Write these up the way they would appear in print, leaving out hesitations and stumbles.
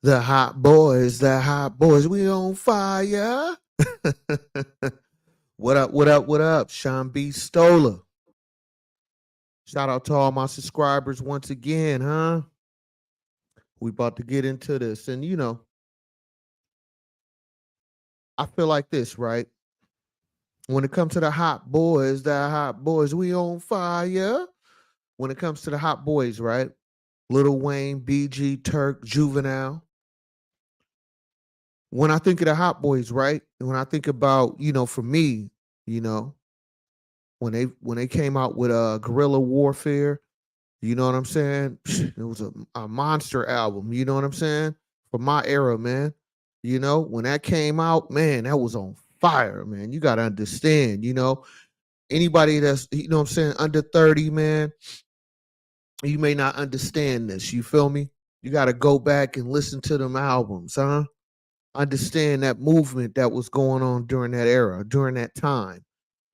The hot boys, we on fire. What up, what up, what up? Sean B. Stoller. Shout out to all my subscribers once again, huh? We about to get into this. And I feel like this, right? When it comes to the hot boys, we on fire. When it comes to the hot boys, right? Lil Wayne, BG, Turk, Juvenile. When I think of the hot boys, right? When I think about, for me, you know, when they came out with guerrilla warfare, you know what I'm saying? It was a monster album, you know what I'm saying? For my era, man. When that came out, man, that was on fire, man. You gotta understand, anybody that's, what I'm saying, under 30, man, you may not understand this. You feel me? You gotta go back and listen to them albums, huh? Understand that movement that was going on during that era, during that time.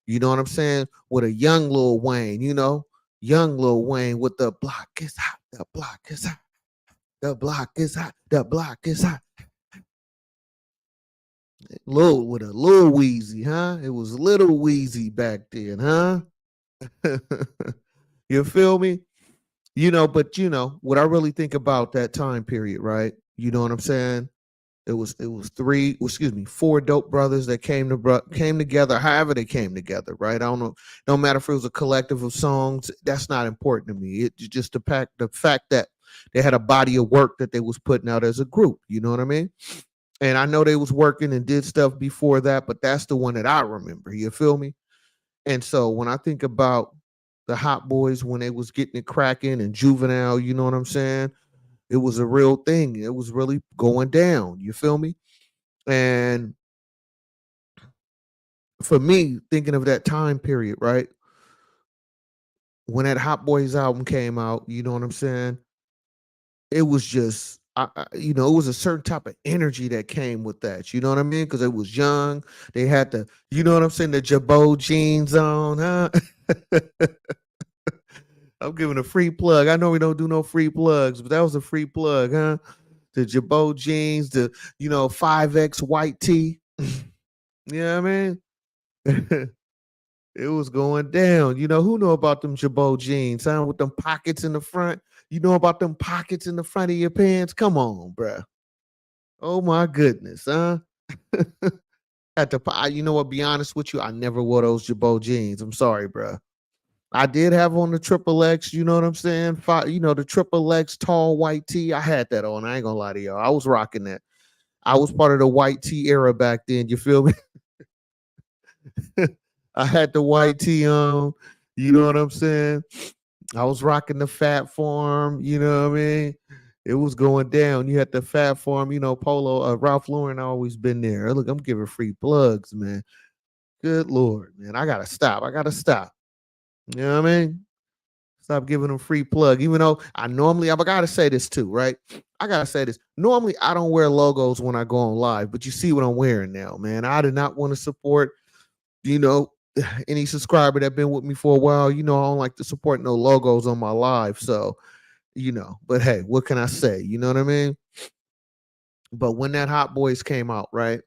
You know what I'm saying? With a young Lil Wayne, young Lil Wayne with the block is hot, the block is hot, the block is hot, the block is hot. Lil with a little Wheezy, huh? It was little Wheezy back then, huh? You feel me? But what I really think about that time period, right? You know what I'm saying? It was four dope brothers that came together. However they came together, right? I don't know. No matter if it was a collective of songs, that's not important to me. It's just the fact that they had a body of work that they was putting out as a group. You know what I mean? And I know they was working and did stuff before that, but that's the one that I remember. You feel me? And so when I think about the Hot Boys when they was getting it cracking and Juvenile, you know what I'm saying? It was a real thing. It was really going down. You feel me? And for me, thinking of that time period, right? When that Hot Boys album came out, you know what I'm saying? It was just, it was a certain type of energy that came with that. You know what I mean? Because it was young. They had the, you know what I'm saying, the Jabot jeans on, huh? I'm giving a free plug. I know we don't do no free plugs, but that was a free plug, huh? The Jabot jeans, the 5X white tee. You know what I mean? It was going down. Who know about them Jabot jeans, huh? With them pockets in the front. You know about them pockets in the front of your pants? Come on, bruh. Oh my goodness, huh? You know what? Be honest with you, I never wore those Jabot jeans. I'm sorry, bruh. I did have on the triple X, you know what I'm saying? The triple X tall white tee. I had that on. I ain't gonna lie to y'all. I was rocking that. I was part of the white tee era back then. You feel me? I had the white tee on. You know what I'm saying? I was rocking the Fat Farm. You know what I mean? It was going down. You had the Fat Farm, Polo. Ralph Lauren always been there. Look, I'm giving free plugs, man. Good Lord, man. I gotta stop. I gotta stop. You know what I mean? Stop giving them free plug. Even though I gotta say this too, right? I gotta say this. Normally, I don't wear logos when I go on live, but you see what I'm wearing now, man. I did not want to support, you know, any subscriber that been with me for a while. I don't like to support no logos on my live. So, but hey, what can I say? You know what I mean? But when that Hot Boys came out, right?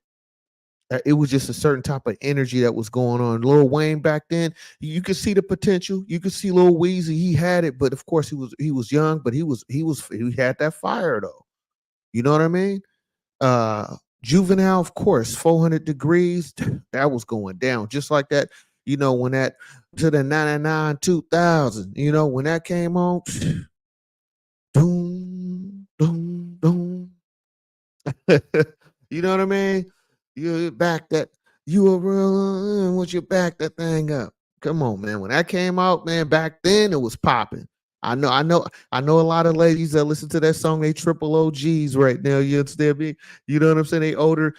It was just a certain type of energy that was going on. Lil Wayne back then, you could see the potential. You could see Lil Weezy, he had it, but of course he was young, but he had that fire though. You know what I mean? Juvenile, of course, 400 degrees, that was going down just like that. When that to the 99 2000, when that came on, doom, doom, doom. You know what I mean? You back that you a real once you back that thing up. Come on, man. When that came out, man, back then it was popping. I know a lot of ladies that listen to that song, they triple OGs right now. You understand me? You know what I'm saying? They older,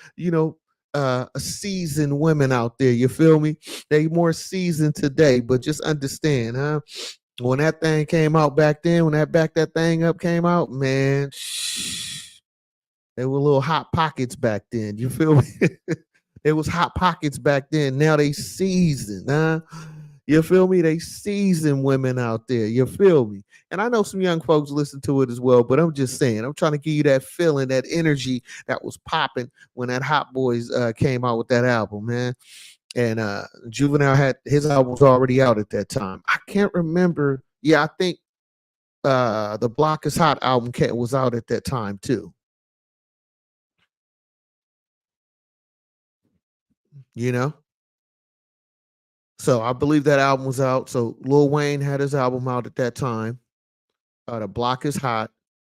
seasoned women out there. You feel me? They more seasoned today, but just understand, huh? When that thing came out back then, when that back that thing up came out, man, they were little hot pockets back then. You feel me? It was hot pockets back then. Now they seasoned, huh? You feel me? They seasoned women out there. You feel me? And I know some young folks listen to it as well, but I'm just saying, I'm trying to give you that feeling, that energy that was popping when that Hot Boys came out with that album, man. And Juvenile had his album was already out at that time. I can't remember. Yeah, I think the Block is Hot album was out at that time too. You know, so I believe that album was out. So Lil Wayne had his album out at that time. The Block is Hot.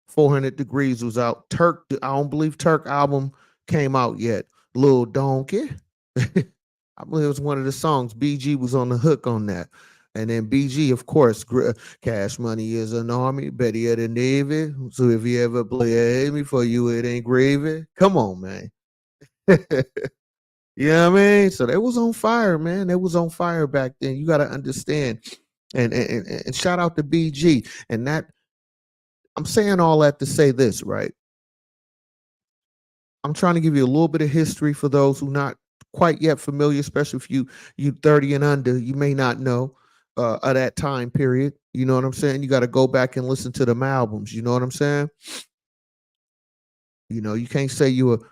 400 Degrees was out. Turk, I don't believe Turk album came out yet. Lil Donkey. I believe it was one of the songs. BG was on the hook on that. And then BG, of course, Cash Money is an army, better than Navy. So if you ever play me for you, it ain't gravy. Come on, man. You know what I mean? So they was on fire, man. They was on fire back then. You got to understand. And shout out to BG. And that I'm saying all that to say this, right? I'm trying to give you a little bit of history for those who not quite yet familiar, especially if you 30 and under, you may not know of that time period. You know what I'm saying? You got to go back and listen to them albums. You know what I'm saying? You know, you can't say you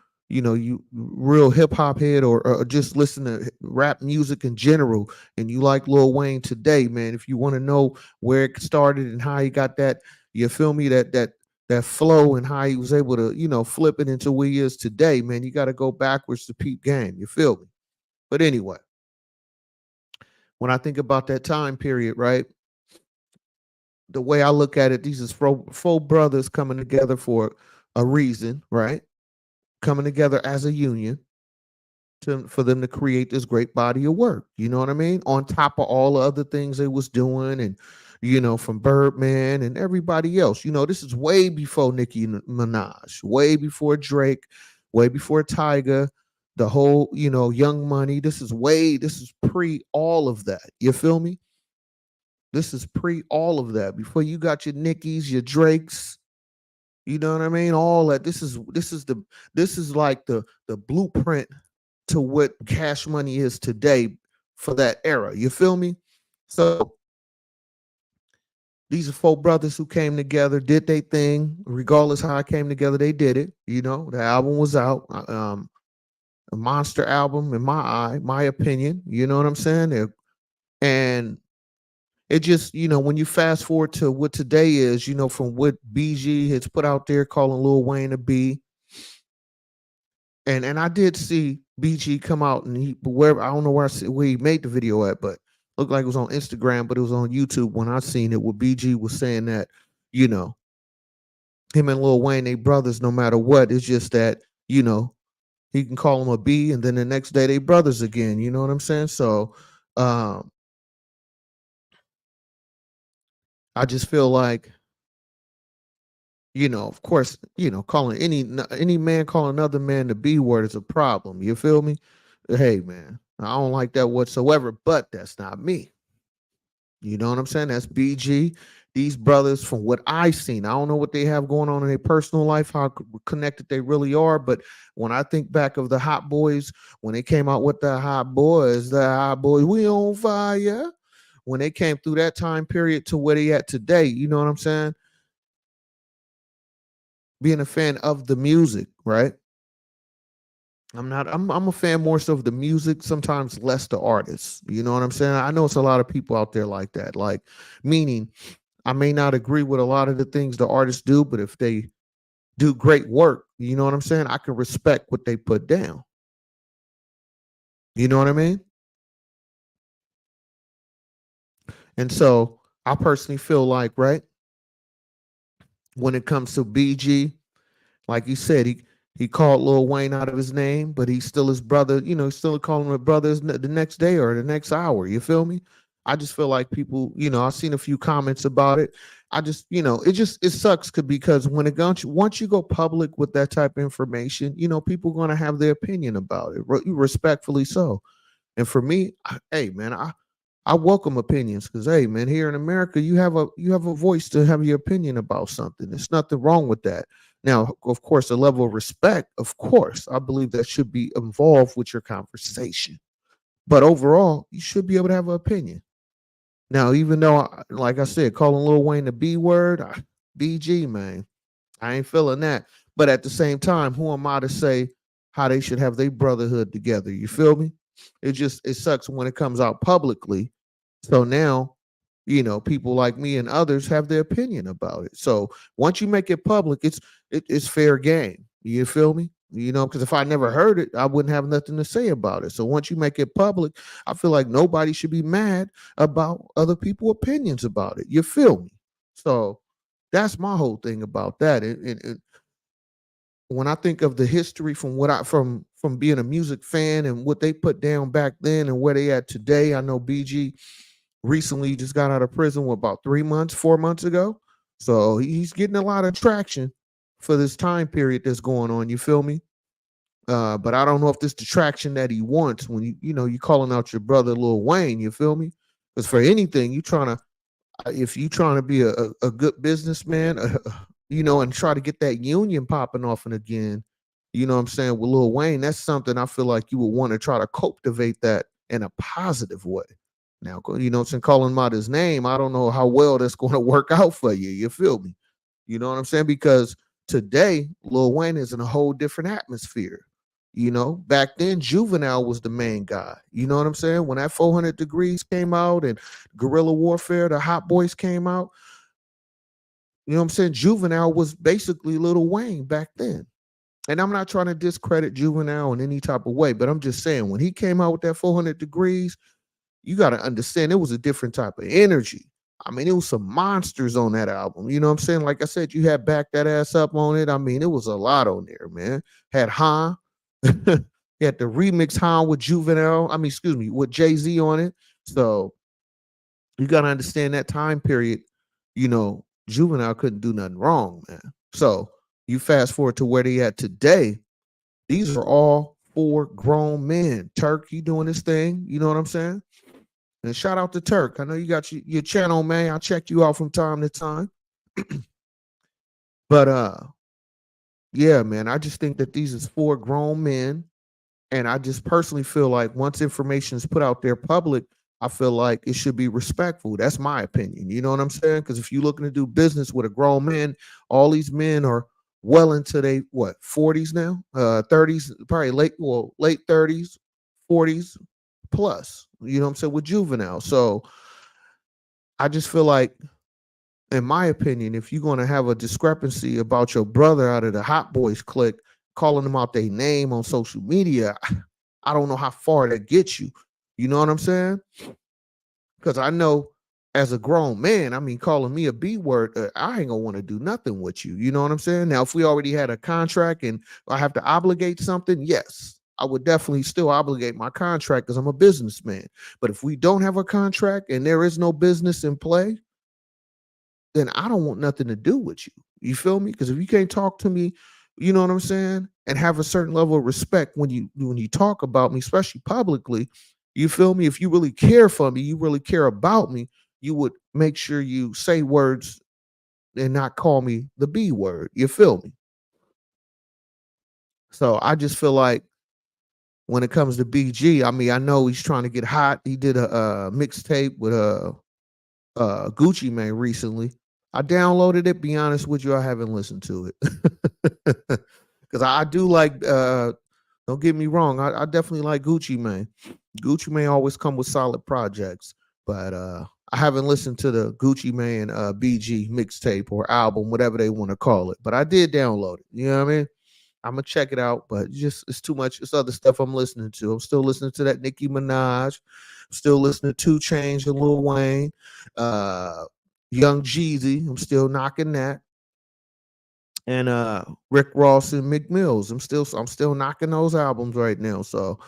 real hip hop head or just listen to rap music in general and you like Lil Wayne today, man. If you want to know where it started and how he got that, you feel me, that flow and how he was able to, flip it into what he is today, man, you got to go backwards to peep game. You feel me? But anyway, when I think about that time period, right? The way I look at it, these is four brothers coming together for a reason, right? Coming together as a union for them to create this great body of work. You know what I mean? On top of all the other things they was doing, and from Birdman and everybody else. This is way before Nicki Minaj, way before Drake, way before Tyga, the whole Young Money. This is pre all of that. You feel me? This is pre all of that. Before you got your Nickies, your Drakes, you know what I mean? All that. This is like the blueprint to what Cash Money is today for that era. You feel me? So these are four brothers who came together, did their thing. Regardless how it came together, they did it. The album was out. A monster album in my opinion. You know what I'm saying? And it just, when you fast forward to what today is, from what BG has put out there calling Lil Wayne a B. And I did see BG come out and wherever, I don't know where he made the video at, but looked like it was on Instagram, but it was on YouTube when I seen it, where BG was saying that, him and Lil Wayne, they brothers no matter what. It's just that, he can call him a B and then the next day they brothers again. You know what I'm saying? So I just feel like, of course, calling any man calling another man the B word is a problem. You feel me? Hey, man, I don't like that whatsoever, but that's not me. You know what I'm saying? That's BG. These brothers, from what I've seen, I don't know what they have going on in their personal life, how connected they really are. But when I think back of the Hot Boys, when they came out with the Hot Boys, we on fire. When they came through that time period to where they at today, you know what I'm saying? Being a fan of the music, right? I'm a fan more so of the music, sometimes less the artists. You know what I'm saying? I know it's a lot of people out there like that. Like, meaning I may not agree with a lot of the things the artists do, but if they do great work, you know what I'm saying? I can respect what they put down. You know what I mean? And so I personally feel like, right, when it comes to BG, like you said, he called Lil Wayne out of his name, but he's still his brother. He's still calling him a brother the next day or the next hour. You feel me? I just feel like people, I've seen a few comments about it. I just, it sucks because when it goes, once you go public with that type of information, people are going to have their opinion about it, respectfully so. And for me, hey man, I welcome opinions because, hey man, here in America, you have a voice to have your opinion about something. There's nothing wrong with that. Now, of course, a level of respect, of course, I believe that should be involved with your conversation. But overall, you should be able to have an opinion. Now, even though, like I said, calling Lil Wayne the B word, BG, man, I ain't feeling that. But at the same time, who am I to say how they should have their brotherhood together? You feel me? It sucks when it comes out publicly. So now, people like me and others have their opinion about it. So once you make it public, it's fair game. You feel me? Because if I never heard it, I wouldn't have nothing to say about it. So once you make it public, I feel like nobody should be mad about other people's opinions about it. You feel me? So that's my whole thing about that. And when I think of the history from what I from being a music fan and what they put down back then and where they at today, I know BG recently just got out of prison about 3 months, 4 months ago. So he's getting a lot of traction for this time period that's going on. You feel me? But I don't know if this the traction that he wants when you calling out your brother Lil Wayne. You feel me? Because for anything you trying to if you trying to be a good businessman, and try to get that union popping off and again, what I'm saying, with Lil Wayne, that's something I feel like you would want to try to cultivate that in a positive way. Now, what I'm saying, calling him out his name, I don't know how well that's going to work out for you. You feel me? You know what I'm saying? Because today, Lil Wayne is in a whole different atmosphere. Back then, Juvenile was the main guy. You know what I'm saying? When that 400 Degrees came out and Guerrilla Warfare, the Hot Boys came out, you know what I'm saying? Juvenile was basically Lil Wayne back then. And I'm not trying to discredit Juvenile in any type of way, but I'm just saying when he came out with that 400 Degrees, you got to understand it was a different type of energy. I mean, it was some monsters on that album. You know what I'm saying? Like I said, you had Back That Ass Up on it. I mean, it was a lot on there, man. Had Han. You had the remix Han with Juvenile. I mean, excuse me, with Jay-Z on it. So you got to understand that time period, Juvenile couldn't do nothing wrong, man. So you fast forward to where they at today. These are all four grown men. Turk, he doing his thing. You know what I'm saying? And shout out to Turk. I know you got your channel, man. I check you out from time to time. But yeah, man, I just think that these is four grown men. And I just personally feel like once information is put out there public, I feel like it should be respectful. That's my opinion. You know what I'm saying? Because if you're looking to do business with a grown man, all these men are well into their 40s now, 30s, probably late 30s, 40s plus. You know what I'm saying? With Juvenile. So I just feel like, in my opinion, if you're going to have a discrepancy about your brother out of the Hot Boys clique, calling them out their name on social media, I don't know how far that gets you. You know what I'm saying? Because I know as a grown man, I mean, calling me a B word, I ain't gonna want to do nothing with you. You know what I'm saying? Now, if we already had a contract and I have to obligate something, yes, I would definitely still obligate my contract because I'm a businessman. But if we don't have a contract and there is no business in play, then I don't want nothing to do with you. You feel me? Because if you can't talk to me, you know what I'm saying, and have a certain level of respect when you talk about me, especially publicly, you feel me? If you really care for me, you really care about me, you would make sure you say words and not call me the B word. You feel me? So I just feel like when it comes to BG, I mean, I know he's trying to get hot. He did a mixtape with Gucci Mane recently. I downloaded it. Be honest with you, I haven't listened to it because I do like. Don't get me wrong, I definitely like Gucci Mane. Gucci Mane always come with solid projects, but I haven't listened to the Gucci Mane BG mixtape or album, whatever they want to call it. But I did download it. You know what I mean? I'm gonna check it out, but it's too much. It's other stuff I'm listening to. I'm still listening to that Nicki Minaj. I'm still listening to 2 Chainz and Lil Wayne, uh, Young Jeezy. I'm still knocking that, and Rick Ross and Mick Mills. I'm still knocking those albums right now. So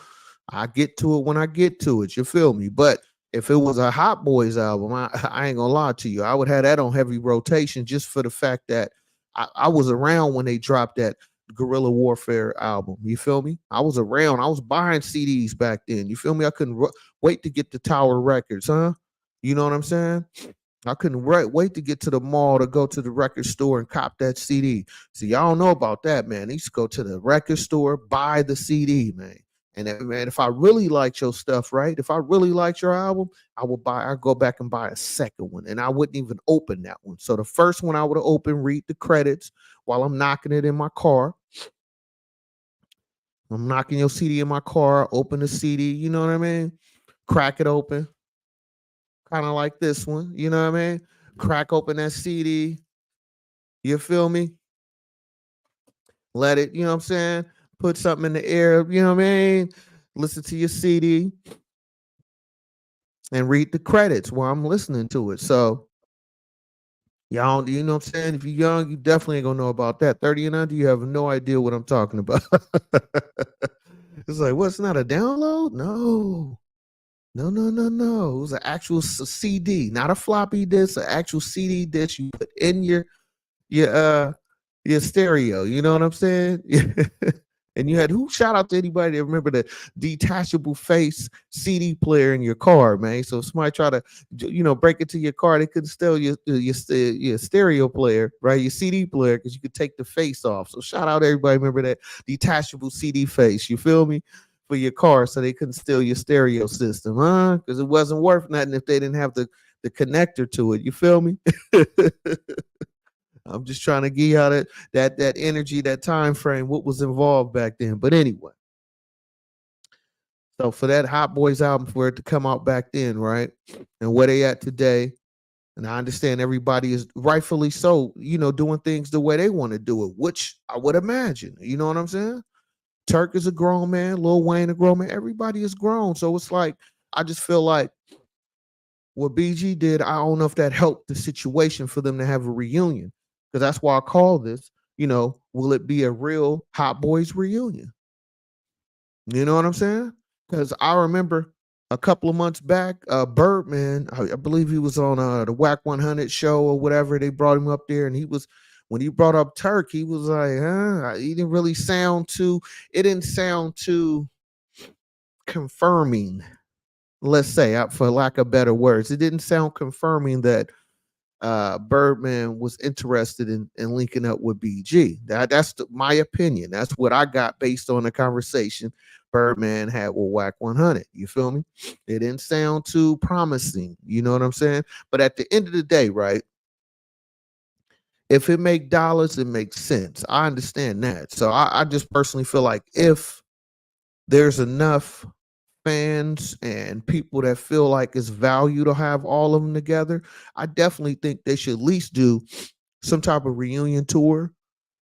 I get to it when I get to it. You feel me? But if it was a Hot Boys album, I ain't gonna lie to you. I would have that on heavy rotation just for the fact that I was around when they dropped that Guerrilla Warfare album. You feel me? I was around. I was buying CDs back then. You feel me? I couldn't wait to get the Tower Records, huh? You know what I'm saying? I couldn't wait to get to the mall to go to the record store and cop that CD. See, y'all don't know about that, man. I used to go to the record store, buy the CD, man. And man, if I really liked your stuff, right? If I really liked your album, I go back and buy a second one. And I wouldn't even open that one. So the first one I would open, read the credits while I'm knocking it in my car. I'm knocking your CD in my car, open the CD, you know what I mean? Crack it open. Kind of like this one, you know what I mean? Crack open that CD. You feel me? Let it, you know what I'm saying? Put something in the air, you know what I mean? Listen to your CD and read the credits while I'm listening to it. So, y'all, you know what I'm saying? If you're young, you definitely ain't gonna know about that. 30 and under, you have no idea what I'm talking about. It's like, what's not a download? No. No, no, no, no. It was an actual CD, not a floppy disk, an actual CD disc you put in your your stereo. You know what I'm saying? And you had who shout out to anybody that remember the detachable face CD player in your car, man. So if somebody try to break into your car, they couldn't steal your stereo player, right? Your CD player, because you could take the face off. So shout out to everybody remember that detachable CD face. You feel me? For your car, so they couldn't steal your stereo system, huh? Because it wasn't worth nothing if they didn't have the connector to it. You feel me? I'm just trying to give you that energy, that time frame, what was involved back then. But anyway, so for that Hot Boys album, for it to come out back then, right, and where they at today, and I understand everybody is rightfully so, doing things the way they want to do it, which I would imagine. You know what I'm saying? Turk is a grown man, Lil Wayne a grown man. Everybody is grown, so it's like I just feel like what BG did, I don't know if that helped the situation for them to have a reunion. Because that's why I call this, will it be a real Hot Boys reunion? You know what I'm saying? Because I remember a couple of months back, Birdman, I believe he was on the Whack 100 show or whatever. They brought him up there, and when he brought up Turk, he was like, he didn't really it didn't sound too confirming, let's say, for lack of better words. It didn't sound confirming that Birdman was interested in linking up with BG. That's my opinion. That's what I got based on the conversation Birdman had with Whack 100. You feel me? It didn't sound too promising. You know what I'm saying? But at the end of the day, right? If it make dollars, it makes sense. I understand that. So I just personally feel like if there's enough fans and people that feel like it's value to have all of them together, I definitely think they should at least do some type of reunion tour.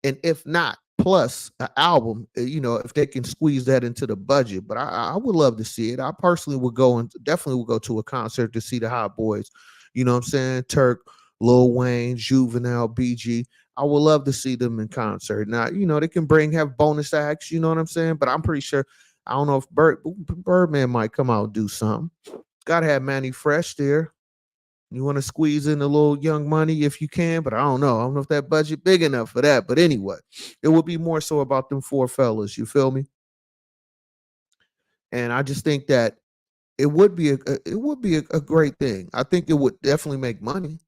And if not, plus an album, if they can squeeze that into the budget. But I would love to see it. I personally would go and definitely would go to a concert to see the Hot Boys. You know what I'm saying? Turk, Lil Wayne, Juvenile, BG. I would love to see them in concert. Now, they can have bonus acts, you know what I'm saying? But I'm pretty sure, I don't know if Birdman might come out and do something. Gotta have Manny Fresh there. You want to squeeze in a little Young Money if you can, but I don't know. I don't know if that budget big enough for that. But anyway, it would be more so about them four fellas. You feel me? And I just think that it would be a great thing. I think it would definitely make money.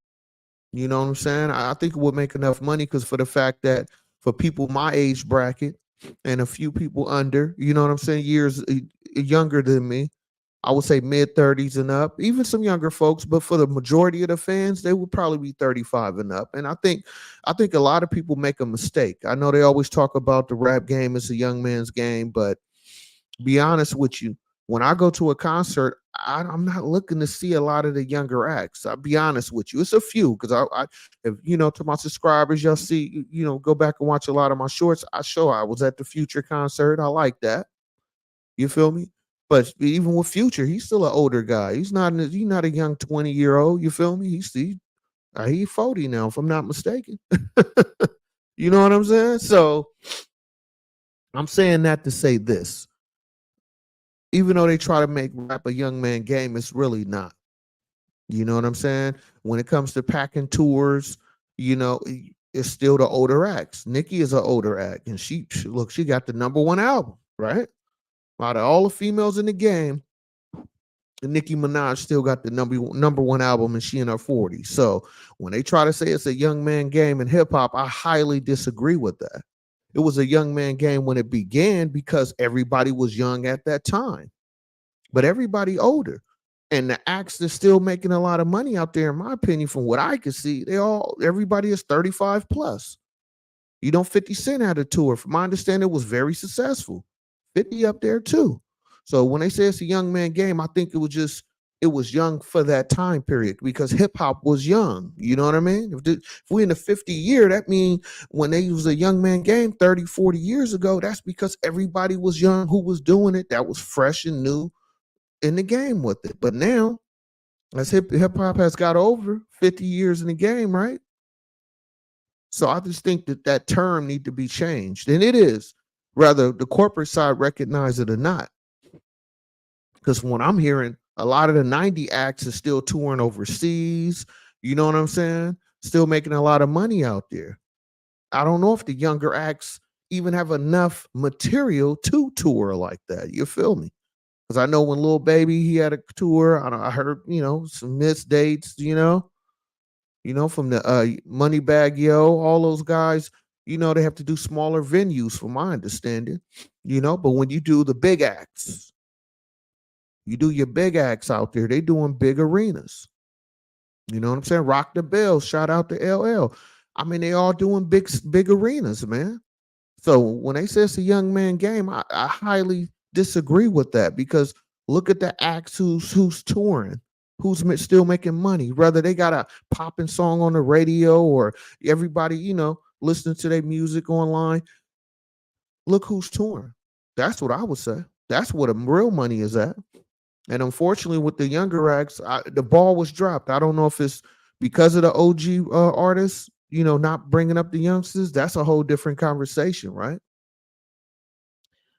You know what I'm saying? I think it would make enough money because for the fact that for people my age bracket and a few people under, you know what I'm saying, years younger than me, I would say mid 30s and up, even some younger folks, but for the majority of the fans, they would probably be 35 and up. And I think a lot of people make a mistake. I know they always talk about the rap game as a young man's game, but be honest with you, when I go to a concert, I'm not looking to see a lot of the younger acts. I'll be honest with you. It's a few because if to my subscribers, y'all see, go back and watch a lot of my shorts. I was at the Future concert. I like that. You feel me? But even with Future, he's still an older guy. He's not a young 20-year-old. You feel me? He's 40 now, if I'm not mistaken. You know what I'm saying? So I'm saying that to say this. Even though they try to make rap a young man game, it's really not. You know what I'm saying? When it comes to packing tours, it's still the older acts. Nicki is an older act, and she got the #1 album, right? Out of all the females in the game, Nicki Minaj still got the number one album, and she in her 40s. So when they try to say it's a young man game in hip hop, I highly disagree with that. It was a young man game when it began because everybody was young at that time, but everybody older. And the acts that's still making a lot of money out there, in my opinion, from what I can see, everybody is 35 plus. 50 Cent had a tour. From my understanding, it was very successful. 50 up there too. So when they say it's a young man game, I think it was young for that time period because hip hop was young. You know what I mean? If we're in the 50 year, that means when they was a young man game 30, 40 years ago, that's because everybody was young who was doing it. That was fresh and new in the game with it. But now, as hip hop has got over 50 years in the game, right? So I just think that term need to be changed, and it is, whether the corporate side recognize it or not. Because when I'm hearing a lot of the '90 acts are still touring overseas, you know what I'm saying? Still making a lot of money out there. I don't know if the younger acts even have enough material to tour like that. You feel me? Because I know when Lil Baby he had a tour, I heard some missed dates. From the Moneybag Yo, all those guys, they have to do smaller venues, from my understanding. But when you do the big acts, you do your big acts out there, they doing big arenas. You know what I'm saying? Rock the Bell, shout out to LL. I mean, they all doing big arenas, man. So when they say it's a young man game, I highly disagree with that because look at the acts who's touring, who's still making money. Whether they got a popping song on the radio or everybody, listening to their music online. Look who's touring. That's what I would say. That's where the real money is at. And unfortunately, with the younger acts, the ball was dropped. I don't know if it's because of the OG artists, not bringing up the youngsters. That's a whole different conversation, right?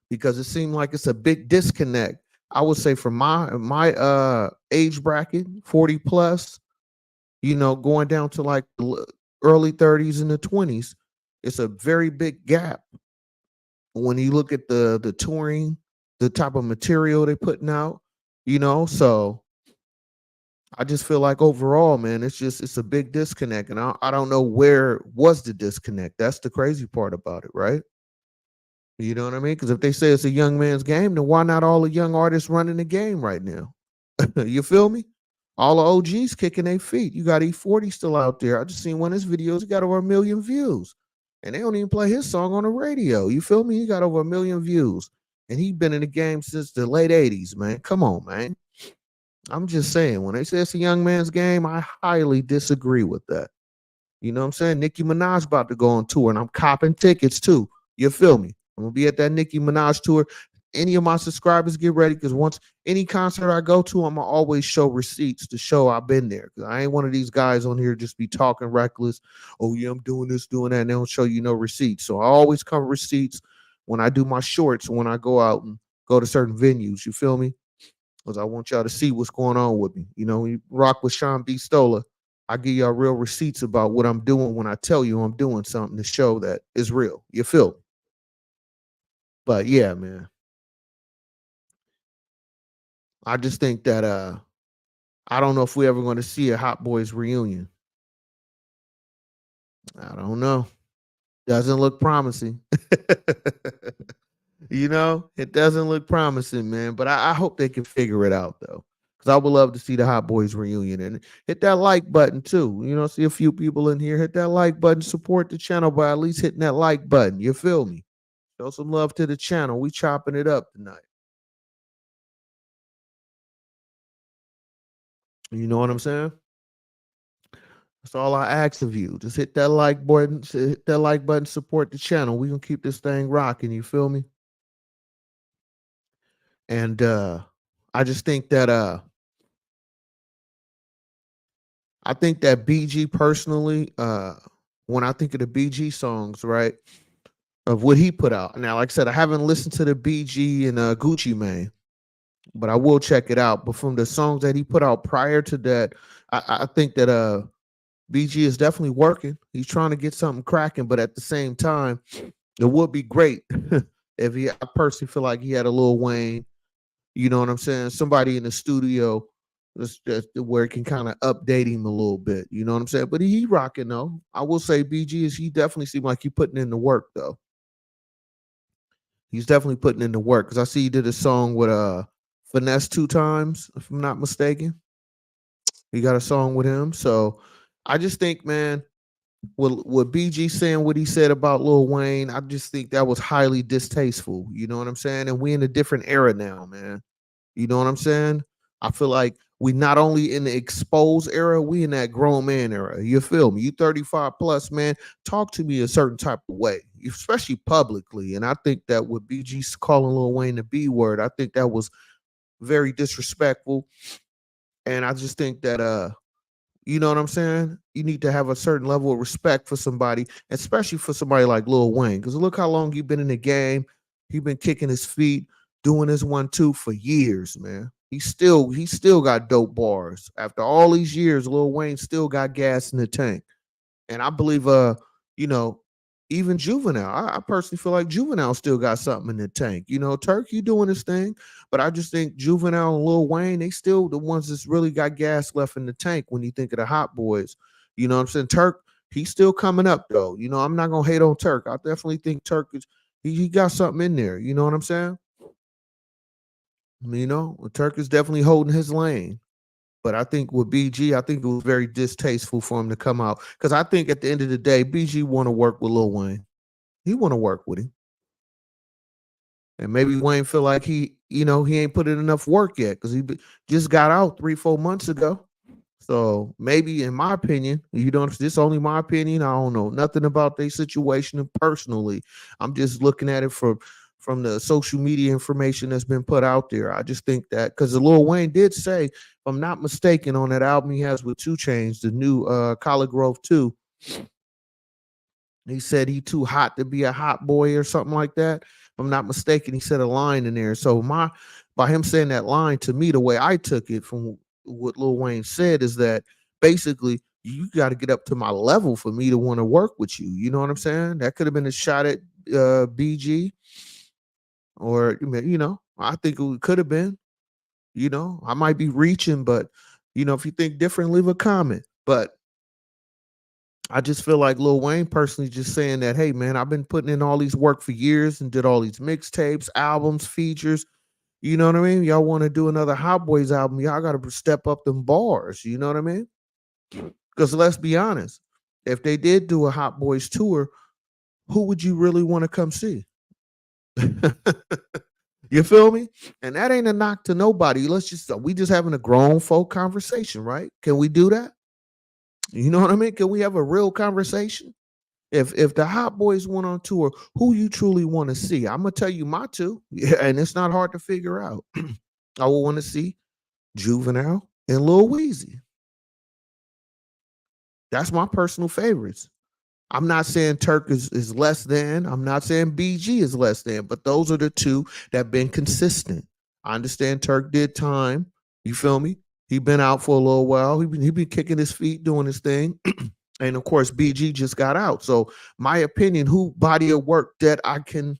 Because it seemed like it's a big disconnect. I would say from my age bracket, 40 plus, going down to like the early 30s and the 20s, it's a very big gap. When you look at the touring, the type of material they're putting out, so I just feel like overall, man, it's a big disconnect. And I don't know where was the disconnect. That's the crazy part about it, right? You know what I mean? Because if they say it's a young man's game, then why not all the young artists running the game right now? You feel me? All the OGs kicking their feet. You got E40 still out there. I just seen one of his videos. He got over 1 million views. And they don't even play his song on the radio. You feel me? He got over 1 million views. And he been in the game since the late 80s, man. Come on, man. I'm just saying, when they say it's a young man's game, I highly disagree with that. You know what I'm saying? Nicki Minaj about to go on tour, and I'm copping tickets too. You feel me? I'm gonna be at that Nicki Minaj tour. Any of my subscribers get ready because once any concert I go to, I'm gonna always show receipts to show I've been there. Because I ain't one of these guys on here just be talking reckless. Oh yeah, I'm doing this, doing that, and they don't show you no receipts. So I always cover receipts when I do my shorts when I go out and go to certain venues. You feel me? Because I want y'all to see what's going on with me. When you rock with Sean B. Stola, I give y'all real receipts about what I'm doing when I tell you I'm doing something to show that it's real. You feel me? But yeah, man. I just think that I don't know if we're ever going to see a Hot Boys reunion. I don't know. Doesn't look promising. It doesn't look promising, man. But I hope they can figure it out though. Because I would love to see the Hot Boys reunion and hit that like button too. See a few people in here. Hit that like button, support the channel by at least hitting that like button. You feel me? Show some love to the channel. We chopping it up tonight. You know what I'm saying? That's all I ask of you. Just hit that like button, support the channel. We gonna keep this thing rocking. You feel me? And I just think that BG personally, when I think of the BG songs, right, of what he put out. Now, like I said, I haven't listened to the BG and Gucci Mane, but I will check it out. But from the songs that he put out prior to that, I think that BG is definitely working. He's trying to get something cracking, but at the same time, it would be great if I personally feel like he had a Lil Wayne, you know what I'm saying? Somebody in the studio just where it can kind of update him a little bit, you know what I'm saying? But he rocking though. I will say BG he definitely seemed like he putting in the work though. He's definitely putting in the work because I see he did a song with Finesse 2 times, if I'm not mistaken. He got a song with him. So I just think, man, with BG saying what he said about Lil Wayne, I just think that was highly distasteful. You know what I'm saying? And we in a different era now, man. You know what I'm saying? I feel like we not only in the exposed era, we in that grown man era. You feel me? You 35 plus, man. Talk to me a certain type of way, especially publicly. And I think that with BG calling Lil Wayne the B word, I think that was very disrespectful. And I just think that you know what I'm saying? You need to have a certain level of respect for somebody, especially for somebody like Lil Wayne. Because look how long you've been in the game. He's been kicking his feet, doing his 1-2 for years, man. He still got dope bars. After all these years, Lil Wayne still got gas in the tank. And I believe you know, even Juvenile. I personally feel like Juvenile still got something in the tank. You know, Turk, you doing his thing, but I just think Juvenile and Lil Wayne, they still the ones that's really got gas left in the tank when you think of the hot boys. You know what I'm saying? Turk, he's still coming up though. You know, I'm not gonna hate on Turk. I definitely think Turk is he got something in there. You know what I'm saying? You know, Turk is definitely holding his lane. But I think with BG, I think it was very distasteful for him to come out because I think at the end of the day, BG want to work with Lil Wayne. He want to work with him, and maybe Wayne feel like he ain't put in enough work yet because just got out 3-4 months ago. So maybe, in my opinion, this only my opinion. I don't know nothing about their situation personally. I'm just looking at it from the social media information that's been put out there. I just think that because Lil Wayne did say, if I'm not mistaken, on that album he has with 2 Chainz, the new Collar Grove 2, he said he too hot to be a hot boy or something like that. If I'm not mistaken, he said a line in there. So by him saying that line, to me, the way I took it from what Lil Wayne said is that basically you got to get up to my level for me to want to work with you. You know what I'm saying? That could have been a shot at BG, or I think it could have been. I might be reaching, but if you think different, leave a comment. But I just feel like Lil Wayne personally just saying that, hey man, I've been putting in all these work for years and did all these mixtapes, albums, features. You know what I mean? Y'all want to do another Hot Boys album? Y'all got to step up them bars. You know what I mean? Because let's be honest, if they did do a Hot Boys tour, who would you really want to come see? You feel me? And that ain't a knock to nobody. We just having a grown folk conversation, right? Can we do that? You know what I mean? Can we have a real conversation? If the Hot Boys went on tour, who you truly want to see? I'm gonna tell you my two, yeah, and it's not hard to figure out. I would want to see Juvenile and Lil Weezy. That's my personal favorites. I'm not saying Turk is less than. I'm not saying BG is less than, but those are the two that have been consistent. I understand Turk did time. You feel me? He been out for a little while. He been kicking his feet, doing his thing. And of course, BG just got out. So my opinion, who body of work that I can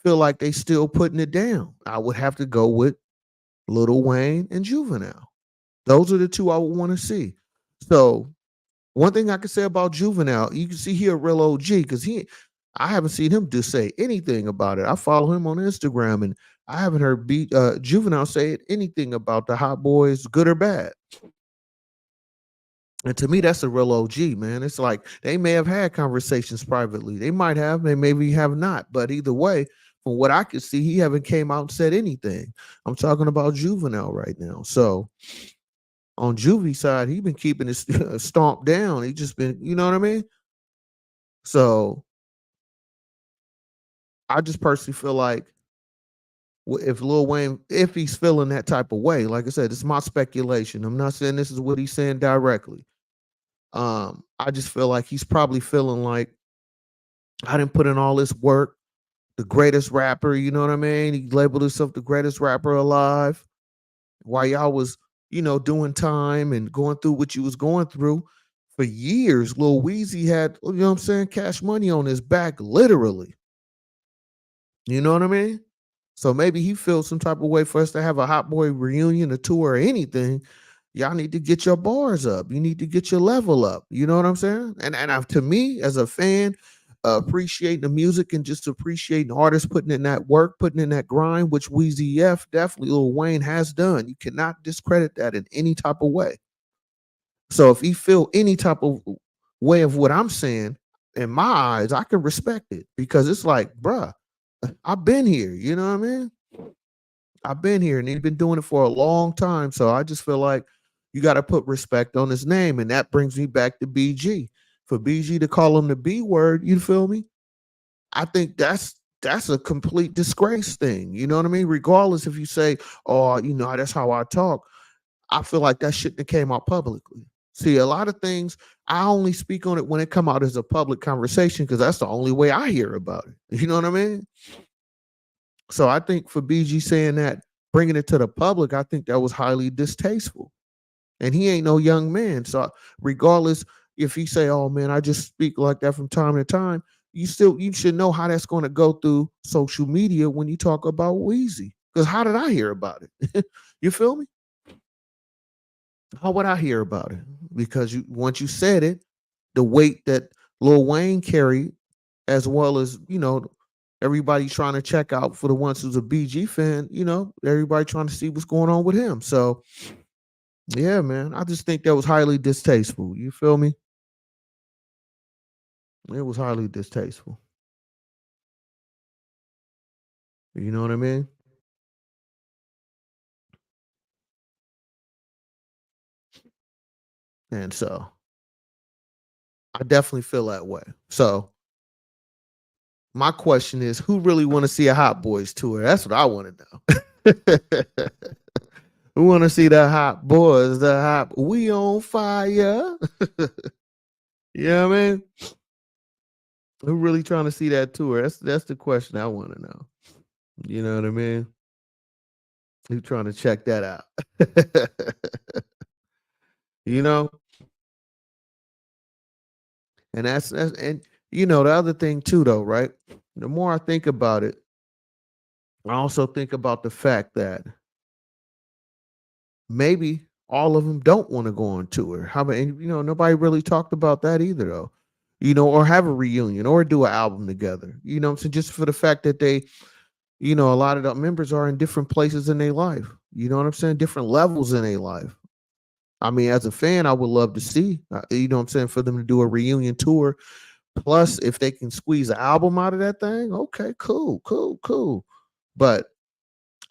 feel like they still putting it down, I would have to go with Lil Wayne and Juvenile. Those are the two I would want to see. So one thing I can say about Juvenile, you can see he a real OG because I haven't seen him just say anything about it. I follow him on Instagram and I haven't heard Juvenile say anything about the Hot Boys, good or bad. And to me, that's a real OG, man. It's like they may have had conversations privately. They might have, they maybe have not. But either way, from what I could see, he haven't came out and said anything. I'm talking about Juvenile right now. So on Juvie side, he been keeping his stomp down. He just been, you know what I mean? So I just personally feel like if Lil Wayne, if he's feeling that type of way, like I said, it's my speculation. I'm not saying this is what he's saying directly. I just feel like he's probably feeling like I didn't put in all this work, the greatest rapper, you know what I mean? He labeled himself the greatest rapper alive while y'all was, doing time and going through what you was going through for years. Lil Weezy had, you know what I'm saying, cash money on his back, literally. You know what I mean? So maybe he feels some type of way for us to have a Hot Boy reunion, a tour, or anything. Y'all need to get your bars up. You need to get your level up. You know what I'm saying? And to me, as a fan, appreciating the music and just appreciating artists putting in that work, putting in that grind, which Weezy F definitely Lil Wayne has done. You cannot discredit that in any type of way. So if he feel any type of way of what I'm saying, in my eyes, I can respect it because it's like, bruh, I've been here. You know what I mean? I've been here and he's been doing it for a long time. So I just feel like you got to put respect on his name. And that brings me back to BG. For BG to call him the B word, you feel me? I think that's a complete disgrace thing. You know what I mean? Regardless if you say, oh, that's how I talk. I feel like that shouldn't have came out publicly. See, a lot of things I only speak on it when it come out as a public conversation because that's the only way I hear about it. You know what I mean? So I think for BG saying that, bringing it to the public, I think that was highly distasteful. And he ain't no young man. So regardless if he say, "Oh man, I just speak like that from time to time," you should know how that's going to go through social media when you talk about Wheezy. Because how did I hear about it? You feel me? How would I hear about it? Because once you said it, the weight that Lil Wayne carried, as well as everybody trying to check out for the ones who's a BG fan, everybody trying to see what's going on with him. So yeah, man, I just think that was highly distasteful. You feel me? It was highly distasteful. You know what I mean? And so I definitely feel that way. So my question is, who really want to see a Hot Boys tour? That's what I want to know. Who want to see the Hot Boys? The Hot We on Fire? You know what I mean? Who really trying to see that tour? That's the question I want to know. You know what I mean? Who trying to check that out? you know, and that's and the other thing too, though, right? The more I think about it, I also think about the fact that maybe all of them don't want to go on tour. How about nobody really talked about that either, though. Or have a reunion or do an album together. You know what I'm saying? Just for the fact that they, a lot of the members are in different places in their life. You know what I'm saying? Different levels in their life. I mean, as a fan, I would love to see, you know what I'm saying, for them to do a reunion tour. Plus, if they can squeeze an album out of that thing, okay, cool, cool, cool. But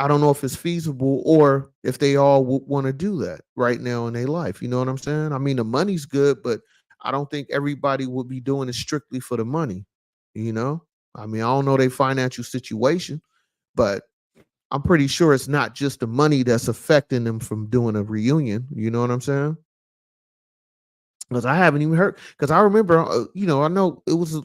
I don't know if it's feasible or if they all would want to do that right now in their life. You know what I'm saying? I mean, the money's good, but I don't think everybody would be doing it strictly for the money. You know, I mean, I don't know their financial situation, but I'm pretty sure it's not just the money that's affecting them from doing a reunion. You know what I'm saying? Because I haven't even heard. Because I remember, I know it was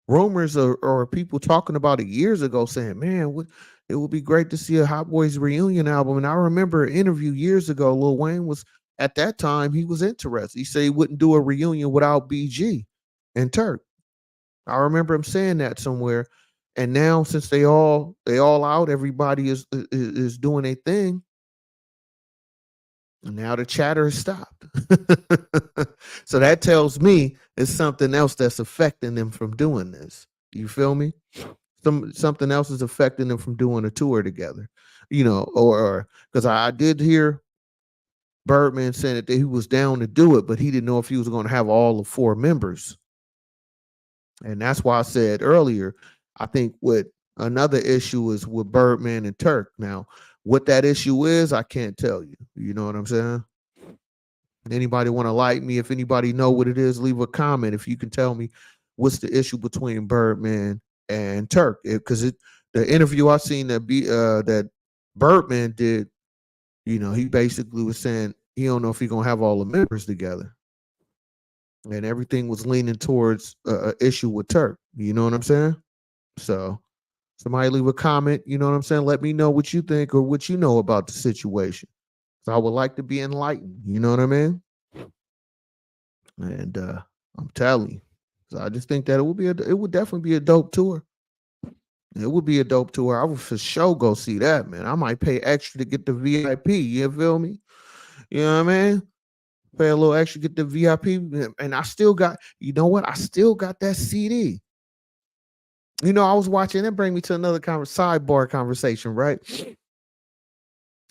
rumors or people talking about it years ago saying, man, it would be great to see a Hot Boys reunion album. And I remember an interview years ago, Lil Wayne was at that time, he was interested. He said he wouldn't do a reunion without BG and Turk. I remember him saying that somewhere. And now since they all out, everybody is doing a thing. Now the chatter has stopped. So that tells me it's something else that's affecting them from doing this. You feel me? Something else is affecting them from doing a tour together. Or because I did hear Birdman saying that he was down to do it, but he didn't know if he was going to have all the four members. And that's why I said earlier, I think what another issue is with Birdman and Turk. Now, what that issue is, I can't tell you. You know what I'm saying? Anybody want to like me? If anybody know what it is, leave a comment. If you can tell me what's the issue between Birdman and Turk, because the interview I seen that Birdman did, he basically was saying he don't know if he gonna have all the members together, and everything was leaning towards a issue with Turk. You know what I'm saying? So somebody leave a comment. You know what I'm saying? Let me know what you think or what you know about the situation. So I would like to be enlightened. You know what I mean? And I'm telling you. So I just think that it would definitely be a dope tour. It would be a dope tour. I would for sure go see that, man. I might pay extra to get the VIP. You feel me? You know what I mean? Pay a little extra, get the VIP. And I still got, you know what? I still got that CD. I was watching. That bring me to another sidebar conversation, right?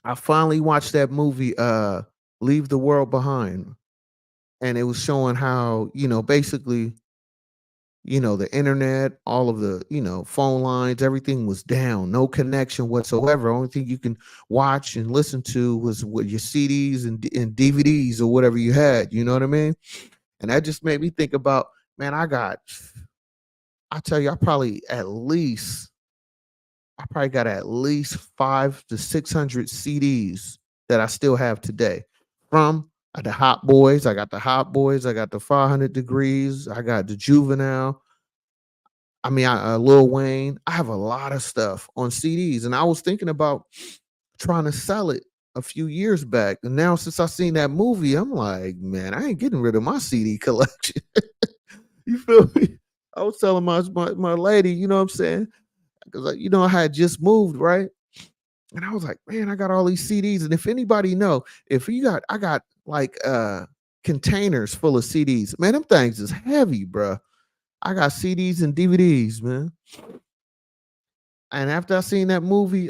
I finally watched that movie, Leave the World Behind, and it was showing how basically the internet, all of the phone lines, everything was down, no connection whatsoever. Only thing you can watch and listen to was with your CDs and DVDs or whatever you had. You know what I mean? And that just made me think about, man, I tell you, I probably got at least 5 to 600 CDs that I still have today. From the Hot Boys, I got the Hot Boys, I got the 500 Degrees, I got the Juvenile. I mean, Lil Wayne. I have a lot of stuff on CDs, and I was thinking about trying to sell it a few years back. And now, since I seen that movie, I'm like, man, I ain't getting rid of my CD collection. You feel me? I was telling my lady, you know what I'm saying? Because I had just moved, right? And I was like, man, I got all these CDs. And if anybody know, I got like containers full of CDs. Man, them things is heavy, bro. I got CDs and DVDs, man. And after I seen that movie,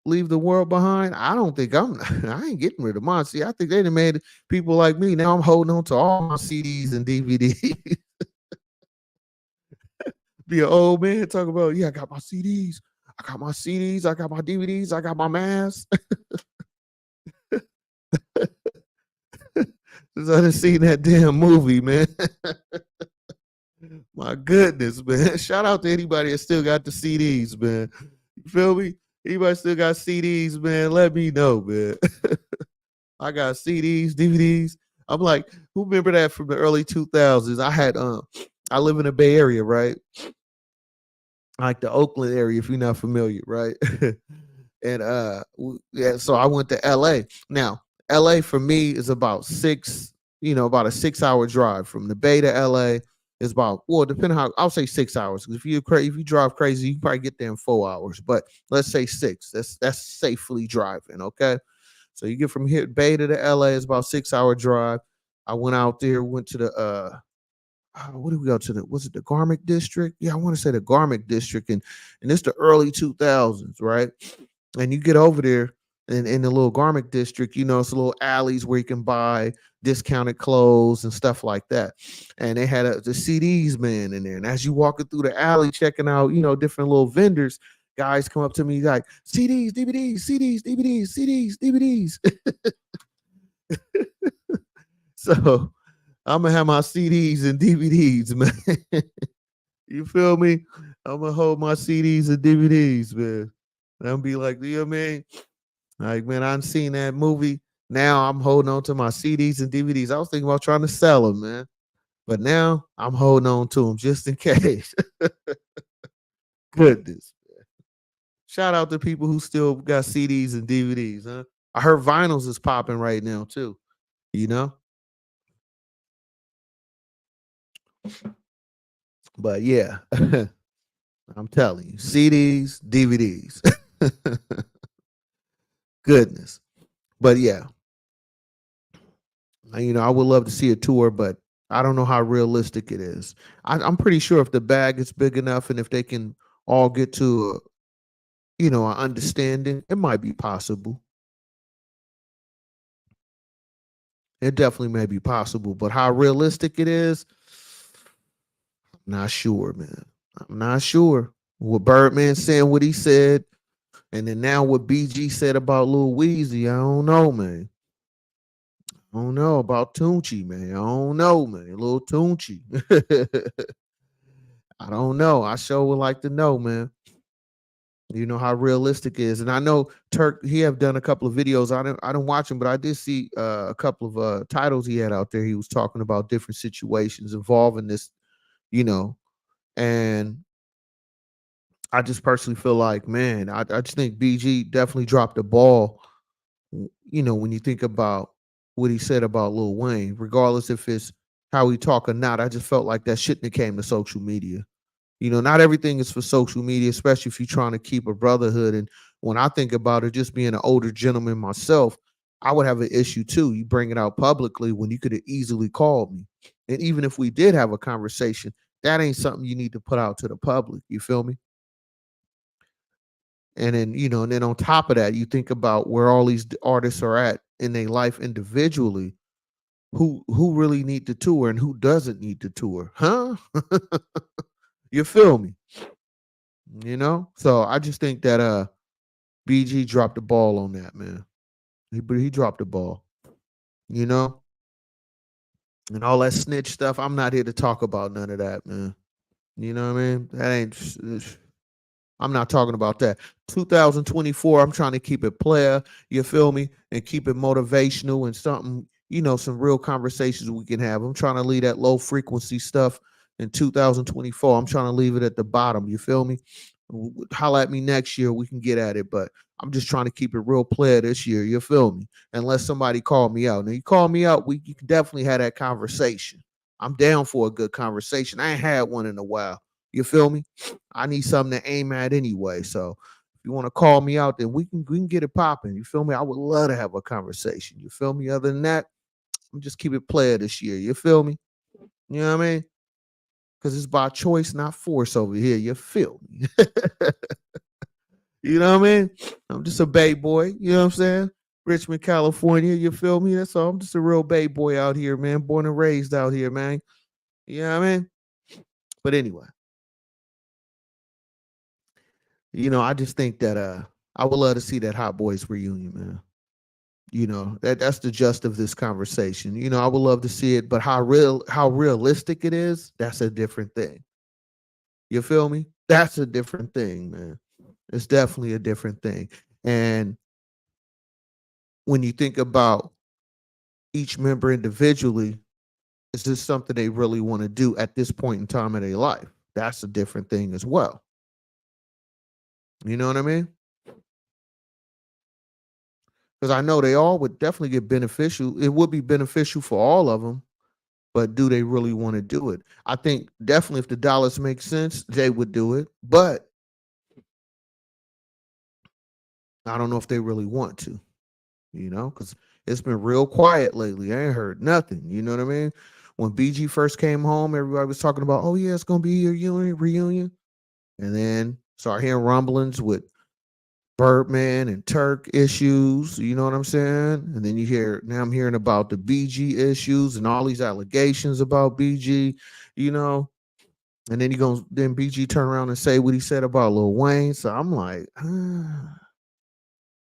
Leave the World Behind, I don't think I ain't getting rid of mine. See, I think they done made people like me. Now I'm holding on to all my CDs and DVDs. Be an old man talk about, yeah, I got my CDs. I got my CDs. I got my DVDs. I got my mask. Since I done seen that damn movie, man. My goodness, man. Shout out to anybody that still got the CDs, man. You feel me? Anybody still got CDs, man? Let me know, man. I got CDs, DVDs. I'm like, who remember that from the early 2000s? I live in the Bay Area, right? Like the Oakland area, if you're not familiar, right? And yeah, so I went to LA. Now, LA for me is about a 6 hour drive from the Bay to LA. Is about, well, depending how, I'll say 6 hours. If you drive crazy, you can probably get there in 4 hours. But let's say six. That's safely driving. Okay. So you get from here Bay to the LA is about 6 hour drive. I went out there, went to the what did we go to, was it the Garmick district? Yeah, I want to say the Garmick district, and it's the early 2000s, right? And you get over there in the little Garmick district, it's a little alleys where you can buy discounted clothes and stuff like that. And they had the CDs man in there. And as you walking through the alley checking out, different little vendors, guys come up to me like CDs, DVDs, CDs, DVDs, CDs, DVDs. So I'm gonna have my CDs and DVDs, man. You feel me? I'm gonna hold my CDs and DVDs, man. And I'm be like, you know what I mean? Like, man, I've seen that movie. Now I'm holding on to my CDs and DVDs. I was thinking about trying to sell them, man. But now I'm holding on to them just in case. Goodness. Shout out to people who still got CDs and DVDs, huh? I heard vinyls is popping right now too. You know? But yeah, I'm telling you, CDs, DVDs. Goodness. But yeah, I would love to see a tour, but I don't know how realistic it is. I'm pretty sure if the bag is big enough and if they can all get to an understanding, it might be possible. It definitely may be possible, but how realistic it is, I'm not sure, man. I'm not sure. What Birdman saying what he said, and then now what BG said about Lil Weezy, I don't know, man. I don't know about Tunchi, man. I don't know, man. Little Tunchi. I don't know. I sure would like to know, man. You know how realistic it is, and I know Turk. He have done a couple of videos. I don't watch him, but I did see a couple of titles he had out there. He was talking about different situations involving this, you know, and I just personally feel like, man, I just think BG definitely dropped the ball. When you think about what he said about Lil Wayne, regardless if it's how he talk or not, I just felt like that shouldn't have came to social media. Not everything is for social media, especially if you're trying to keep a brotherhood. And when I think about it, just being an older gentleman myself, I would have an issue too. You bring it out publicly when you could have easily called me. And even if we did have a conversation, that ain't something you need to put out to the public. You feel me? And then, and then on top of that, you think about where all these artists are at in their life individually. Who really need to tour and who doesn't need to tour, huh? You feel me? So I just think that BG dropped the ball on that, man. He dropped the ball, you know, and all that snitch stuff. I'm not here to talk about none of that, man. You know what I mean? That ain't. I'm not talking about that. 2024, I'm trying to keep it player, you feel me? And keep it motivational and something, some real conversations we can have. I'm trying to leave that low frequency stuff in 2024. I'm trying to leave it at the bottom, you feel me? Holla at me next year, we can get at it, but I'm just trying to keep it real player this year, you feel me? Unless somebody call me out. Now, you call me out, you can definitely have that conversation. I'm down for a good conversation. I ain't had one in a while. You feel me? I need something to aim at anyway. So if you want to call me out, then we can get it popping. You feel me? I would love to have a conversation. You feel me? Other than that, I'm just keep it player this year. You feel me? You know what I mean? Because it's by choice, not force over here. You feel me? You know what I mean? I'm just a Bay boy. You know what I'm saying? Richmond, California. You feel me? That's all. I'm just a real Bay boy out here, man. Born and raised out here, man. You know what I mean? But anyway. I just think that I would love to see that Hot Boys reunion, man. That's the gist of this conversation. I would love to see it, but how realistic it is, that's a different thing. You feel me? That's a different thing, man. It's definitely a different thing. And when you think about each member individually, is this something they really want to do at this point in time of their life? That's a different thing as well. You know what I mean? Because I know they all would definitely get beneficial. It would be beneficial for all of them, but do they really want to do it? I think definitely if the dollars make sense, they would do it. But I don't know if they really want to, because it's been real quiet lately. I ain't heard nothing. You know what I mean? When BG first came home, everybody was talking about, oh, yeah, it's going to be a reunion. And then start hearing rumblings with Birdman and Turk issues, you know what I'm saying? And then now I'm hearing about the BG issues and all these allegations about BG, you know. And then then BG turn around and say what he said about Lil Wayne. So I'm like,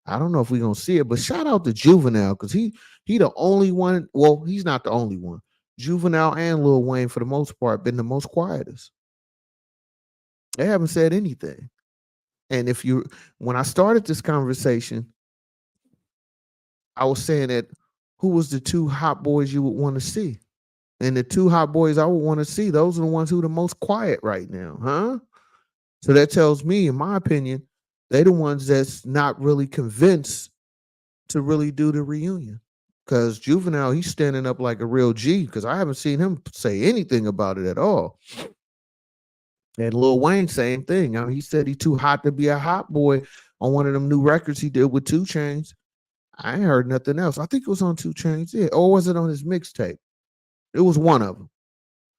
I don't know if we're gonna see it, but shout out to Juvenile, because he the only one. Well, he's not the only one. Juvenile and Lil Wayne, for the most part, been the most quietest. They haven't said anything. And when I started this conversation, I was saying that who was the two hot boys you would want to see? And the two hot boys I would want to see, those are the ones who are the most quiet right now, huh? So that tells me, in my opinion, they the ones that's not really convinced to really do the reunion. Because Juvenile, he's standing up like a real G, because I haven't seen him say anything about it at all. And Lil Wayne, same thing. I mean, he said he too hot to be a hot boy on one of them new records he did with 2 Chainz. I ain't heard nothing else. I think it was on 2 Chainz, yeah. Or was it on his mixtape? It was one of them.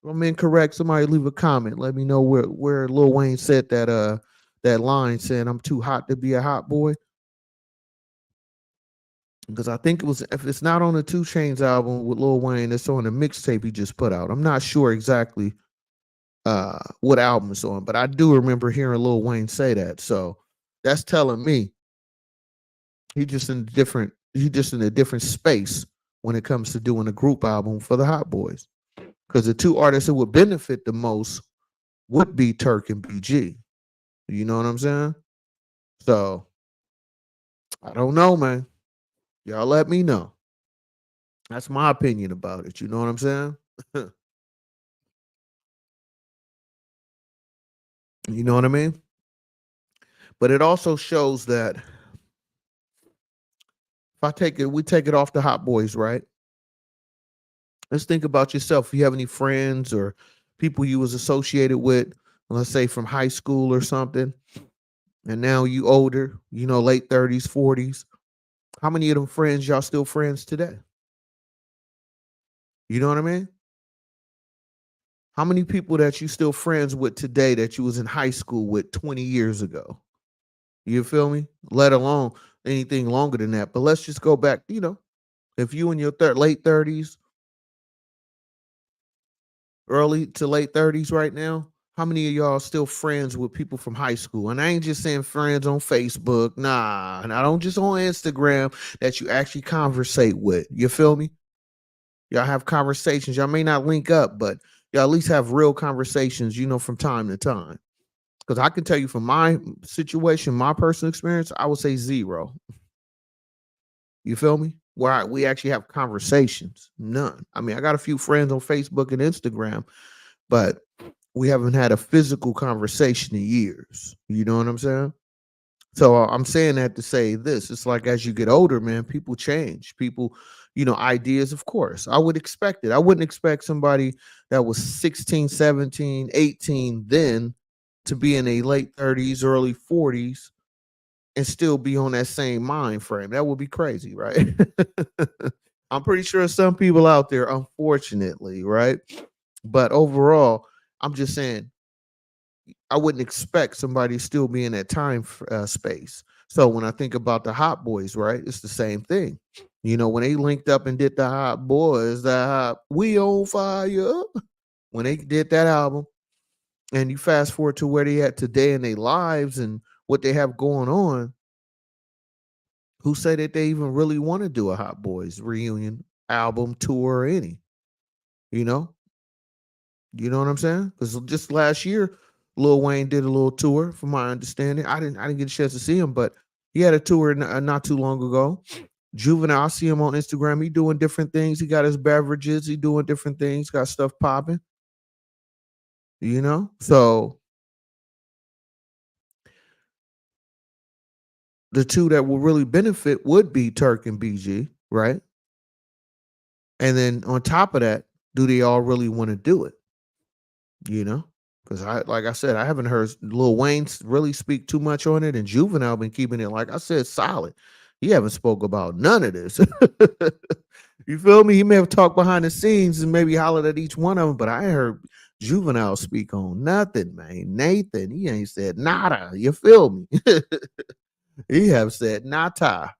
If I'm incorrect, somebody leave a comment. Let me know where Lil Wayne said that line saying I'm too hot to be a hot boy. Because I think if it's not on the 2 Chainz album with Lil Wayne, it's on the mixtape he just put out. I'm not sure exactly what album it's on, but I do remember hearing Lil Wayne say that. So that's telling me he just in a different space when it comes to doing a group album for the Hot Boys. Because the two artists that would benefit the most would be Turk and BG. You know what I'm saying? So I don't know, man. Y'all let me know. That's my opinion about it. You know what I'm saying? You know what I mean? But it also shows that we take it off the Hot Boys, right? Let's think about yourself. If you have any friends or people you was associated with, let's say from high school or something, and now you older, late 30s, 40s. How many of them friends y'all still friends today? You know what I mean? How many people that you still friends with today that you was in high school with 20 years ago? You feel me? Let alone anything longer than that. But let's just go back, if you in your late 30s, early to late 30s right now, how many of y'all still friends with people from high school? And I ain't just saying friends on Facebook. Nah, and I don't just on Instagram that you actually conversate with. You feel me? Y'all have conversations. Y'all may not link up, but y'all at least have real conversations, from time to time. Because I can tell you from my situation, my personal experience, I would say zero. You feel me? We actually have conversations. None. I mean, I got a few friends on Facebook and Instagram, but we haven't had a physical conversation in years. You know what I'm saying? So I'm saying that to say this. It's like as you get older, man, people change. People, ideas, of course. I would expect it. I wouldn't expect somebody that was 16, 17, 18 then to be in a late 30s, early 40s and still be on that same mind frame. That would be crazy, right? I'm pretty sure some people out there, unfortunately, right? But overall, I'm just saying I wouldn't expect somebody still be in that time space. So when I think about the Hot Boys, right, it's the same thing. When they linked up and did the Hot Boys, We on Fire, when they did that album, and you fast forward to where they at today in their lives and what they have going on, who say that they even really want to do a Hot Boys reunion album, tour, or any? You know, you know what I'm saying? Because just last year, Lil Wayne did a little tour, from my understanding. I didn't get a chance to see him, but he had a tour not too long ago. Juvenile, I see him on Instagram. He doing different things. He got his beverages. He doing different things. Got stuff popping. So the two that will really benefit would be Turk and BG, right? And then on top of that, do they all really want to do it? You know, because like I said, I haven't heard Lil Wayne really speak too much on it, and Juvenile been keeping it, like I said, solid. He haven't spoke about none of this. You feel me? He may have talked behind the scenes and maybe hollered at each one of them, but I ain't heard Juvenile speak on nothing, man. Nathan, he ain't said nada. You feel me? He have said nada.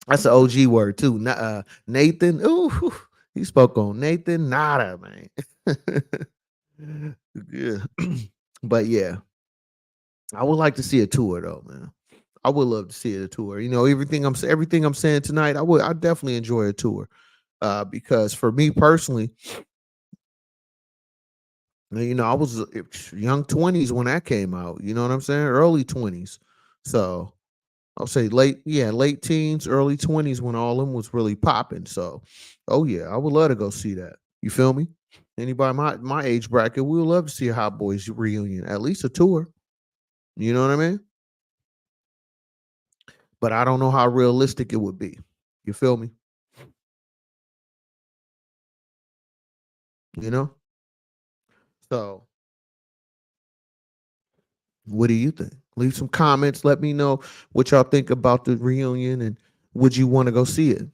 That's an OG word too. Nathan. Ooh, he spoke on Nathan nada, man. Yeah. But yeah, I would like to see a tour though, man. I would love to see a tour. Everything I'm saying tonight, I definitely enjoy a tour. Because for me personally, I was young 20s when that came out. You know what I'm saying? Early 20s. So I'll say late teens, early 20s when all of them was really popping. So, oh yeah, I would love to go see that. You feel me? Anybody my age bracket, we would love to see a Hot Boys reunion, at least a tour. You know what I mean? But I don't know how realistic it would be. You feel me? You know? So, what do you think? Leave some comments. Let me know what y'all think about the reunion and would you want to go see it?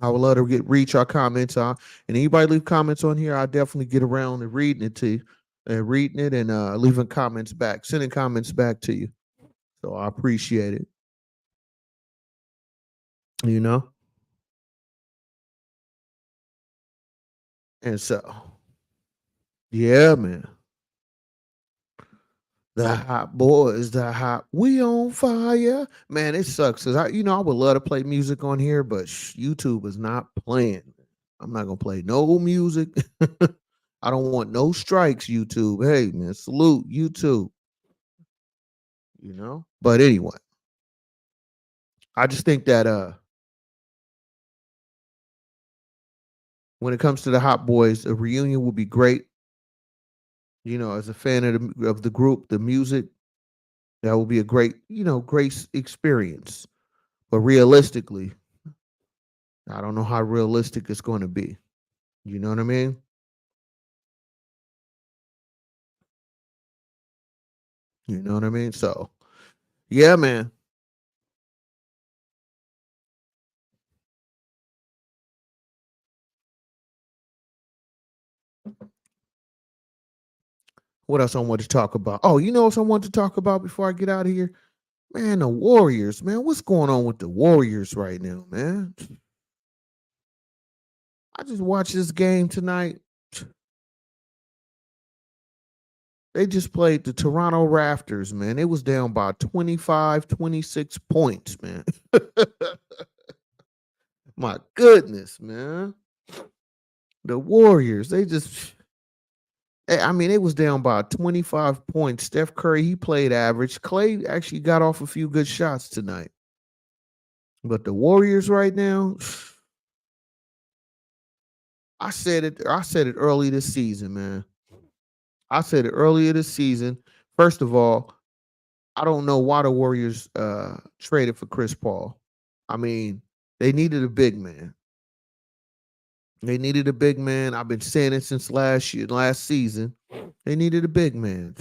I would love to reach our comments. And anybody leave comments on here, I'll definitely get around and reading it to you, and reading it and leaving comments back, sending comments back to you. So I appreciate it. You know? And so, yeah, man. The Hot Boys, we on fire. Man, it sucks because I would love to play music on here, but YouTube is not playing. I'm not gonna play no music. I don't want no strikes, YouTube. Hey man, salute YouTube. But anyway, I just think that when it comes to the Hot Boys, a reunion would be great. As a fan of the group, the music, that would be a great experience. But realistically, I don't know how realistic it's going to be. You know what I mean? You know what I mean? So, yeah, man. What else I want to talk about? Oh, you know what I want to talk about before I get out of here? Man, the Warriors, man. What's going on with the Warriors right now, man? I just watched this game tonight. They just played the Toronto Raptors, man. It was down by 25, 26 points, man. My goodness, man. The Warriors, they just I mean, it was down by 25 points. Steph Curry, he played average. Clay actually got off a few good shots tonight. But the Warriors right now, I said it early this season, man. I said it earlier this season. First of all, I don't know why the Warriors traded for Chris Paul. I mean, they needed a big man. They needed a big man. I've been saying it since last season. They needed a big man.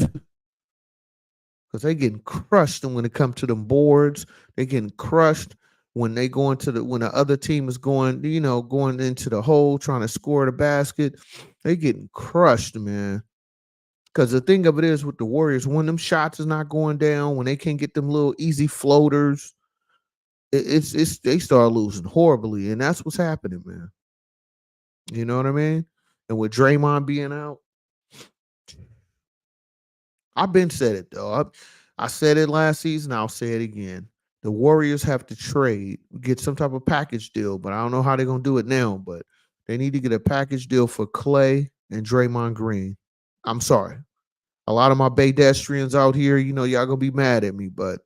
Because they getting crushed when it comes to them boards. They getting crushed when they go into when the other team is going, going into the hole trying to score the basket. They getting crushed, man. Because the thing of it is with the Warriors, when them shots is not going down, when they can't get them little easy floaters, it's they start losing horribly, and that's what's happening, man. You know what I mean? And with Draymond being out, I've been said it though. I said it last season. I'll say it again. The Warriors have to trade, get some type of package deal, but I don't know how they're gonna do it now. But they need to get a package deal for Clay and Draymond Green. I'm sorry. A lot of my pedestrians out here, y'all gonna be mad at me, but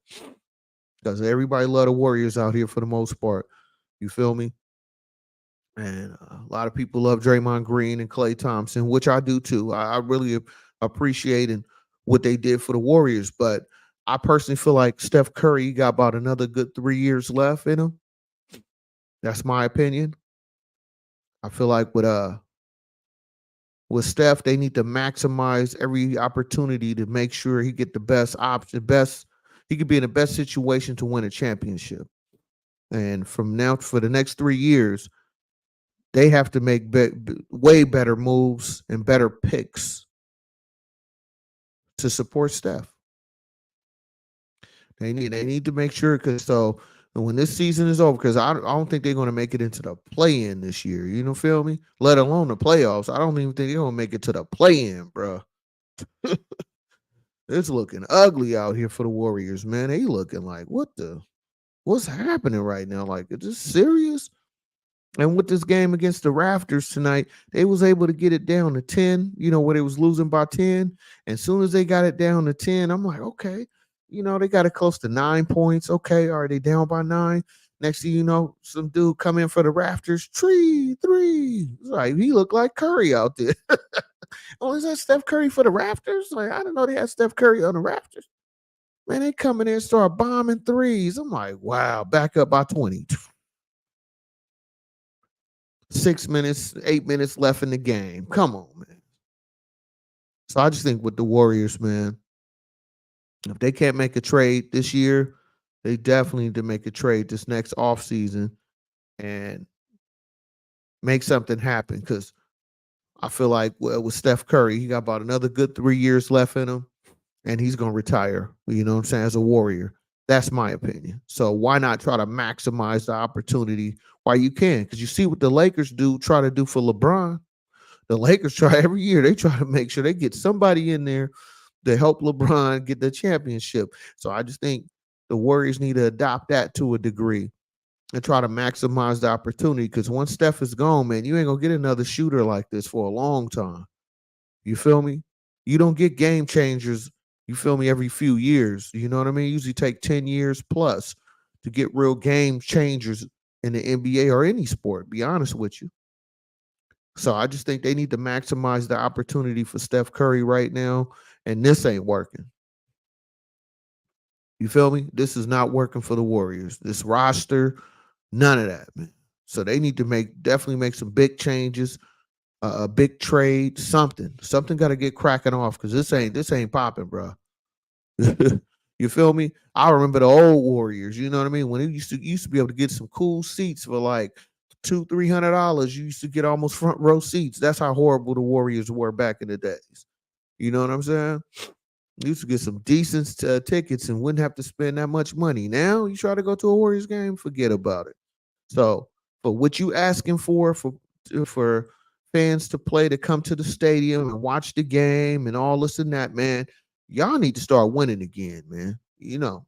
because everybody love the Warriors out here for the most part. You feel me? And a lot of people love Draymond Green and Klay Thompson, which I do too. I really appreciate what they did for the Warriors. But I personally feel like Steph Curry got about another good 3 years left in him. That's my opinion. I feel like with Steph, they need to maximize every opportunity to make sure he get the best option, he could be in the best situation to win a championship. And from now for the next 3 years, they have to make way better moves and better picks to support Steph. They need to make sure because when this season is over, because I don't think they're going to make it into the play-in this year. You know, feel me? Let alone the playoffs. I don't even think they're going to make it to the play-in, bro. It's looking ugly out here for the Warriors, man. They looking like what's happening right now? Like, is this serious? And with this game against the Raptors tonight, they was able to get it down to 10, where they was losing by 10. And as soon as they got it down to 10, I'm like, okay, they got it close to 9 points. Okay, are they down by 9? Next thing you know, some dude come in for the Raptors, three. It's like, he looked like Curry out there. Oh, is that Steph Curry for the Raptors? Like, I didn't know they had Steph Curry on the Raptors. Man, they come in there and start bombing threes. I'm like, wow, back up by 20. 6 minutes, 8 minutes left in the game. Come on, man. So I just think with the Warriors, man, if they can't make a trade this year, they definitely need to make a trade this next offseason and make something happen. Because I feel like with Steph Curry, he got about another good 3 years left in him, and he's going to retire, you know what I'm saying, as a Warrior. That's my opinion. So why not try to maximize the opportunity while you can? Because you see what the Lakers try to do for LeBron. The Lakers try every year. They try to make sure they get somebody in there to help LeBron get the championship. So I just think the Warriors need to adopt that to a degree and try to maximize the opportunity. Because once Steph is gone, man, you ain't gonna get another shooter like this for a long time. You feel me? You don't get game changers, you feel me, every few years. You know what I mean? Usually take 10 years plus to get real game changers in the NBA or any sport, be honest with you. So I just think they need to maximize the opportunity for Steph Curry right now. And this ain't working. You feel me? This is not working for the Warriors. This roster, none of that, man. So they need to definitely make some big changes, a big trade, something. Something got to get cracking off because this ain't popping, bro. You feel me? I remember the old Warriors. You know what I mean? When it used to be able to get some cool seats for like $200-$300, you used to get almost front row seats. That's how horrible the Warriors were back in the days. You know what I'm saying? You used to get some decent tickets and wouldn't have to spend that much money. Now you try to go to a Warriors game, forget about it. So, but what you asking for fans to play to come to the stadium and watch the game and all this and that, man, y'all need to start winning again, man. You know,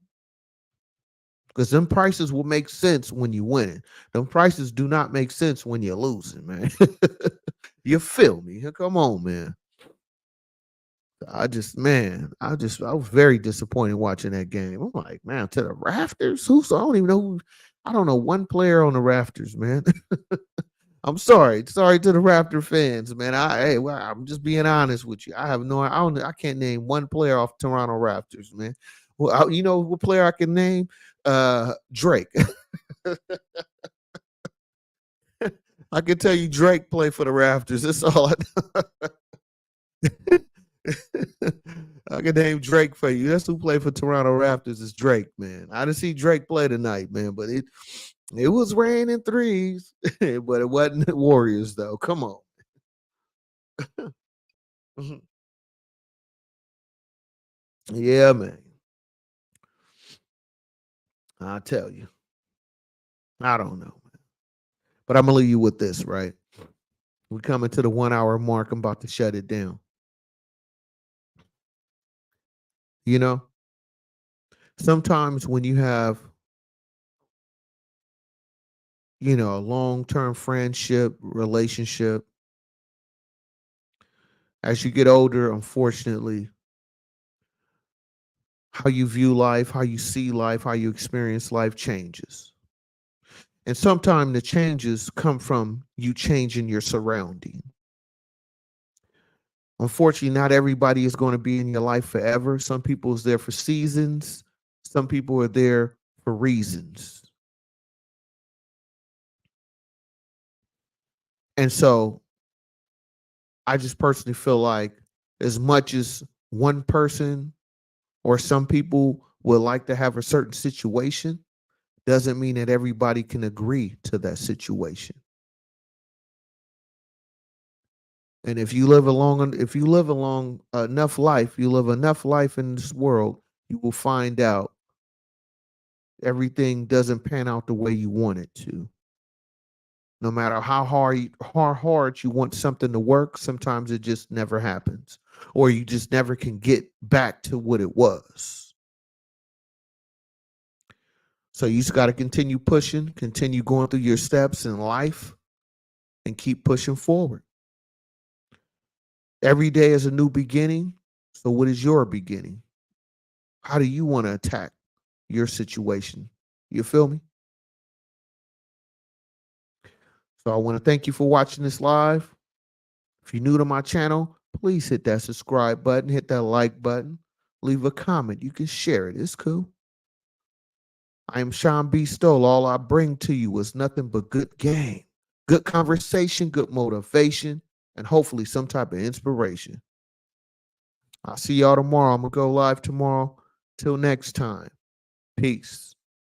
because them prices will make sense when you winning. Them prices do not make sense when you're losing, man. You feel me? Come on, man. I was very disappointed watching that game. I'm like, man, to the rafters? I don't even know who, I don't know one player on the rafters, man. I'm sorry. Sorry to the Raptor fans, man. I'm just being honest with you. I can't name one player off Toronto Raptors, man. Well, you know what player I can name? Drake. I can tell you Drake played for the Raptors. That's all I I can name Drake for you. That's who played for Toronto Raptors is Drake, man. I didn't see Drake play tonight, man, but it was raining threes, but it wasn't the Warriors though. Come on. Yeah, man. I'll tell you. I don't know, man. But I'm gonna leave you with this, right? We're coming to the 1 hour mark. I'm about to shut it down. You know, sometimes when you have, a long-term friendship, relationship, as you get older, unfortunately, how you view life, how you see life, how you experience life changes. And sometimes the changes come from you changing your surrounding. Unfortunately, not everybody is going to be in your life forever. Some people is there for seasons. Some people are there for reasons. And so I just personally feel like as much as one person or some people would like to have a certain situation, doesn't mean that everybody can agree to that situation. And if you live along enough life, you live enough life in this world, you will find out everything doesn't pan out the way you want it to. No matter how hard you want something to work, sometimes it just never happens, or you just never can get back to what it was. So you just got to continue pushing, continue going through your steps in life, and keep pushing forward. Every day is a new beginning. So, what is your beginning? How do you want to attack your situation? You feel me? So, I want to thank you for watching this live. If you're new to my channel, please hit that subscribe button, hit that like button, leave a comment. You can share it. It's cool. I am Sean B. Stoll. All I bring to you is nothing but good game, good conversation, good motivation, and hopefully some type of inspiration. I'll see y'all tomorrow. I'm going to go live tomorrow. Till next time. Peace.